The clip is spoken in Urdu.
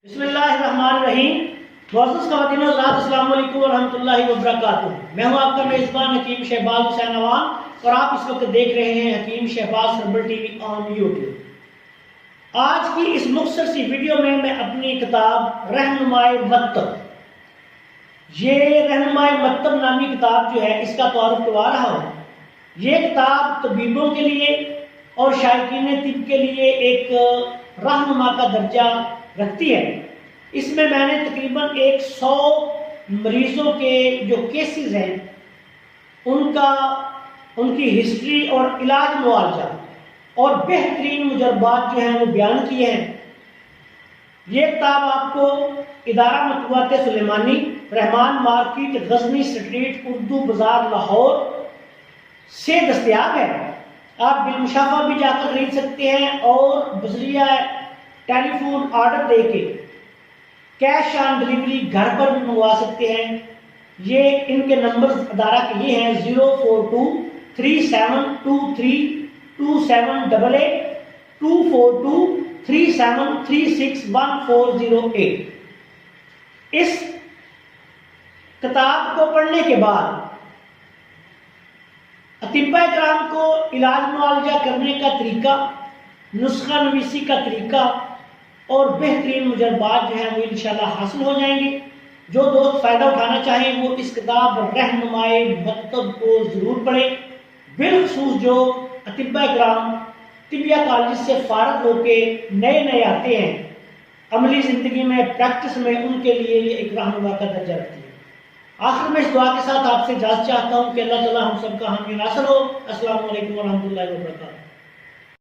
بسم اللہ الرحمن الرحیم۔ معزز خواتین و حضرات، السلام علیکم ورحمۃ اللہ وبرکاتہ۔ میں ہوں آپ کا میزبان حکیم شہباز حسین عوان اور آپ اس وقت دیکھ رہے ہیں Hakim Shahbaz herbal T V on YouTube. آج کی اس مختصر سی ویڈیو میں اپنی کتاب رہنمائے مکتب، یہ رہنمائے مکتب نامی کتاب جو ہے اس کا تعارف کروا رہا ہوں۔ یہ کتاب طبیبوں کے لیے اور شائقین طب کے لیے ایک رہنما کا درجہ رکھتی ہے۔ اس میں نے تقریباً 100 مریضوں کے جو کیسز ہیں ان کی ہسٹری اور علاج معالجہ اور بہترین مجربات جو ہیں وہ بیان کیے ہیں۔ یہ کتاب آپ کو ادارہ مطبوعات سلیمانی، رحمان مارکیٹ، غزنی اسٹریٹ، اردو بازار، لاہور سے دستیاب ہے۔ آپ بالمشافہ بھی جا کر خرید سکتے ہیں اور بذریعہ ٹیلی فون آرڈر دے کے کیش آن ڈلیوری گھر پر بھی منگوا سکتے ہیں۔ یہ ان کے نمبرز ادارہ کے یہ ہیں 04237232788 24237361408۔ اس کتاب کو پڑھنے کے بعد اطباء کرام کو علاج معالجہ کرنے کا طریقہ، نسخہ نویسی کا طریقہ اور بہترین مجربات جو ہیں وہ انشاءاللہ حاصل ہو جائیں گے۔ جو دوست فائدہ اٹھانا چاہیں وہ اس کتاب رہنمائے مکتب کو ضرور پڑھیں، بالخصوص جو اطباء کرام طبیہ کالج سے فارغ ہو کے نئے آتے ہیں عملی زندگی میں، پریکٹس میں، ان کے لیے یہ ایک رہنما کا درجہ رکھتی ہے۔ آخر میں اس دعا کے ساتھ آپ سے اجازت چاہتا ہوں کہ اللہ تعالی ہم سب کا حامی ناصر ہو۔ السلام علیکم ورحمۃ اللہ وبرکاتہ۔